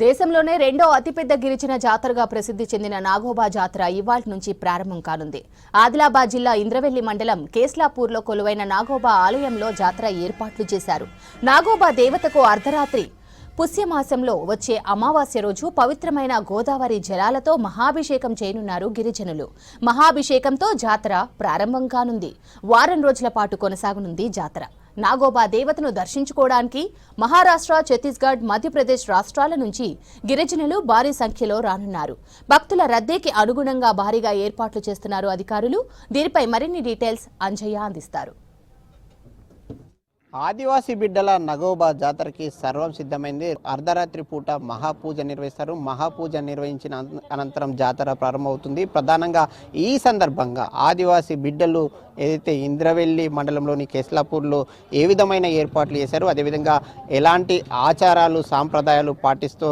దేశంలోనే రెండో అతిపెద్ద గిరిజన జాతరగా ప్రసిద్ధి చెందిన నాగోబా జాతర ఇవాల్టి నుంచి ప్రారంభం కానుంది. ఆదిలాబాద్ జిల్లా ఇంద్రవెల్లి మండలం కేస్లాపూర్లో కొలువైన నాగోబా ఆలయంలో జాతర ఏర్పాట్లు చేశారు. నాగోబా దేవతకు అర్ధరాత్రి పుష్యమాసంలో వచ్చే అమావాస్య రోజు పవిత్రమైన గోదావరి జలాలతో మహాభిషేకం చేయనున్నారు గిరిజనులు. మహాభిషేకంతో జాతర ప్రారంభం కానుంది. వారం రోజుల పాటు కొనసాగనుంది జాతర. నాగోబా దేవతను దర్శించుకోవడానికి మహారాష్ట్ర, ఛత్తీస్గఢ్, మధ్యప్రదేశ్ రాష్ట్రాల నుంచి గిరిజనులు భారీ సంఖ్యలో రానున్నారు. భక్తుల రద్దీకి అనుగుణంగా భారీగా ఏర్పాట్లు చేస్తున్నారు అధికారులు. దీనిపై మరిన్ని డీటెయిల్స్ అంజయ్య అందిస్తారు. ఆదివాసీ బిడ్డల నగోబా జాతరకి సర్వం సిద్ధమైంది. అర్ధరాత్రి పూట మహాపూజ నిర్వహిస్తారు. మహాపూజ నిర్వహించిన అనంతరం జాతర ప్రారంభమవుతుంది. ప్రధానంగా ఈ సందర్భంగా ఆదివాసీ బిడ్డలు ఏదైతే ఇంద్రవెల్లి మండలంలోని కేస్లాపూర్లో ఏ విధమైన ఏర్పాట్లు చేశారో అదేవిధంగా ఎలాంటి ఆచారాలు సాంప్రదాయాలు పాటిస్తూ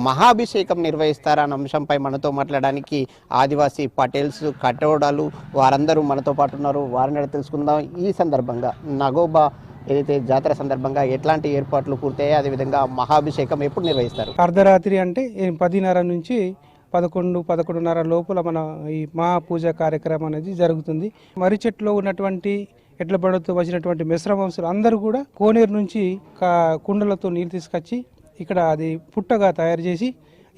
మహాభిషేకం నిర్వహిస్తారన్న అంశంపై మనతో మాట్లాడడానికి ఆదివాసీ పటేల్స్, కటోడాలు వారందరూ మనతో పాటు ఉన్నారు. వారిని తెలుసుకుందాం. ఈ సందర్భంగా నగోబా ఏదైతే జాతర సందర్భంగా ఎట్లాంటి ఏర్పాట్లు పూర్తయ్యాయి, అదేవిధంగా మహాభిషేకం ఎప్పుడు నిర్వహిస్తారు? అర్ధరాత్రి అంటే 10:30 నుంచి 11-11:30 లోపల మన ఈ మహాపూజ కార్యక్రమం అనేది జరుగుతుంది. మర్రి చెట్టులో ఉన్నటువంటి ఎడ్ల బండతో వచ్చినటువంటి మిశ్రమ వంశులు అందరూ కూడా కోనేరు నుంచి కుండలతో నీళ్ళు తీసుకొచ్చి ఇక్కడ అది పుట్టగా తయారు చేసి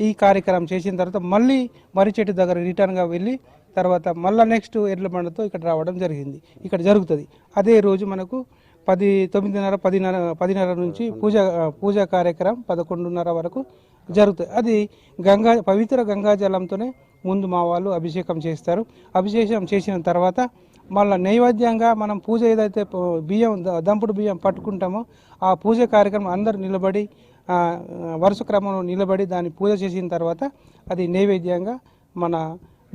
ఈ కార్యక్రమం చేసిన తర్వాత మళ్ళీ మర్రి చెట్టు దగ్గర రిటర్న్గా వెళ్ళి తర్వాత మళ్ళీ నెక్స్ట్ ఎడ్ల బండతో ఇక్కడ రావడం జరిగింది. ఇక్కడ జరుగుతుంది. అదే రోజు మనకు 9:30 నుంచి పూజా కార్యక్రమం 11:30 వరకు జరుగుతుంది. అది పవిత్ర గంగా జలంతోనే ముందు మా వాళ్ళు అభిషేకం చేస్తారు. అభిషేకం చేసిన తర్వాత మళ్ళీ నైవేద్యంగా మనం పూజ ఏదైతే దంపుడు బియ్యం పట్టుకుంటామో ఆ పూజ కార్యక్రమం అందరూ నిలబడి వరుస క్రమంలో నిలబడి దాన్ని పూజ చేసిన తర్వాత అది నైవేద్యంగా మన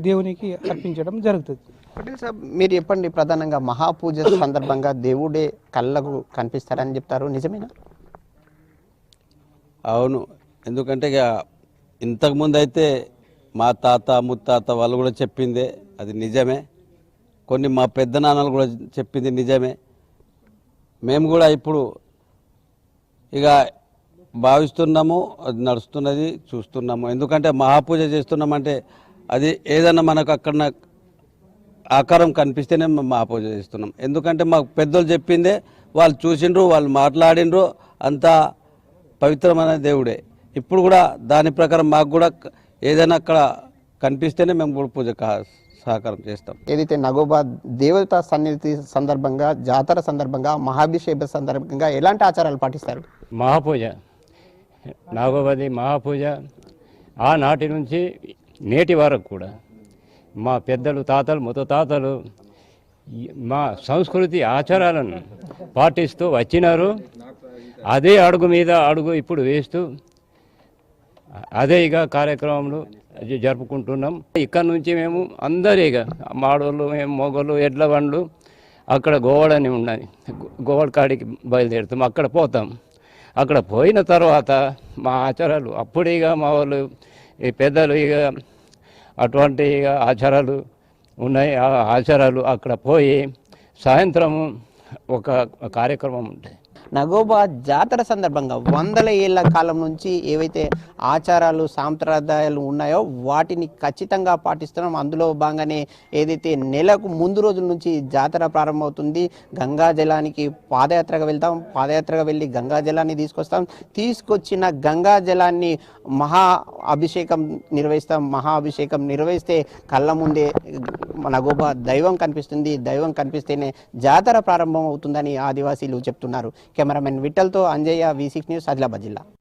దేవునికి అర్పించడం జరుగుతుంది. పటేల్ సాబ్, మీరు చెప్పండి, ప్రధానంగా మహాపూజ సందర్భంగా దేవుడే కళ్ళకు కనిపిస్తారని చెప్తారు, నిజమేనా? అవును, ఎందుకంటే ఇక ఇంతకుముందు అయితే మా తాత ముత్తాత వాళ్ళు కూడా చెప్పిందే అది నిజమే. కొన్ని మా పెద్దనాన్నలు కూడా చెప్పింది నిజమే. మేము కూడా ఇప్పుడు ఇక భావిస్తున్నాము, అది నడుస్తున్నది చూస్తున్నాము. ఎందుకంటే మహాపూజ చేస్తున్నామంటే అది ఏదన్నా మనకు అక్కడ ఆకారం కనిపిస్తేనే మహాపూజ చేస్తున్నాం. ఎందుకంటే మాకు పెద్దలు చెప్పిందే, వాళ్ళు చూసిండ్రు, వాళ్ళు మాట్లాడిండ్రు, అంతా పవిత్రమైన దేవుడే. ఇప్పుడు కూడా దాని ప్రకారం మాకు కూడా ఏదైనా అక్కడ కనిపిస్తేనే మేము కూడా పూజ సహకారం చేస్తాం. ఏదైతే నగోబా దేవత సన్నిధి సందర్భంగా, జాతర సందర్భంగా, మహాభిషేక సందర్భంగా ఎలాంటి ఆచారాలు పాటిస్తారు? మహాపూజ, నాగోబాది మహాపూజ ఆనాటి నుంచి నేటి వరకు కూడా మా పెద్దలు, తాతలు, ముత్తాతలు మా సంస్కృతి ఆచారాలను పాటిస్తూ వచ్చినారు. అదే అడుగు మీద అడుగు ఇప్పుడు వేస్తూ అదే ఇక కార్యక్రమాలు జరుపుకుంటున్నాం. ఇక్కడ నుంచి మేము అందరూ ఇక మాడోళ్ళు, మేము మొగలు, ఎడ్ల బండ్లు అక్కడ గోవాడని ఉన్నది, గోవాడ కాడికి బయలుదేరుతాం. అక్కడ పోతాం. అక్కడ పోయిన తర్వాత మా ఆచారాలు అప్పుడు ఇక మా వాళ్ళు ఈ పెద్దలు ఇక అటువంటి ఆచారాలు ఉన్నాయి. ఆ ఆచారాలు అక్కడ పోయి సాయంత్రము ఒక కార్యక్రమం ఉంటుంది. నగోబా జాతర సందర్భంగా 100 ఏళ్ల కాలం నుంచి ఏవైతే ఆచారాలు సాంప్రదాయాలు ఉన్నాయో వాటిని ఖచ్చితంగా పాటిస్తున్నాం. అందులో భాగంగానే ఏదైతే నెలకు ముందు రోజుల నుంచి జాతర ప్రారంభమవుతుంది. గంగా జలానికి పాదయాత్రగా వెళ్తాం. పాదయాత్రగా వెళ్ళి గంగా జలాన్ని తీసుకొస్తాం. తీసుకొచ్చిన గంగా జలాన్ని అభిషేకం నిర్వహిస్తాం. అభిషేకం నిర్వహిస్తే కళ్ళ ముందే నగోబా దైవం కనిపిస్తుంది. దైవం కనిపిస్తేనే జాతర ప్రారంభం అవుతుందని ఆదివాసీలు చెప్తున్నారు. కెమెరామెన్ విఠల్తో అంజయ్య, V6 న్యూస్, ఆదిలాబాద్ జిల్లా.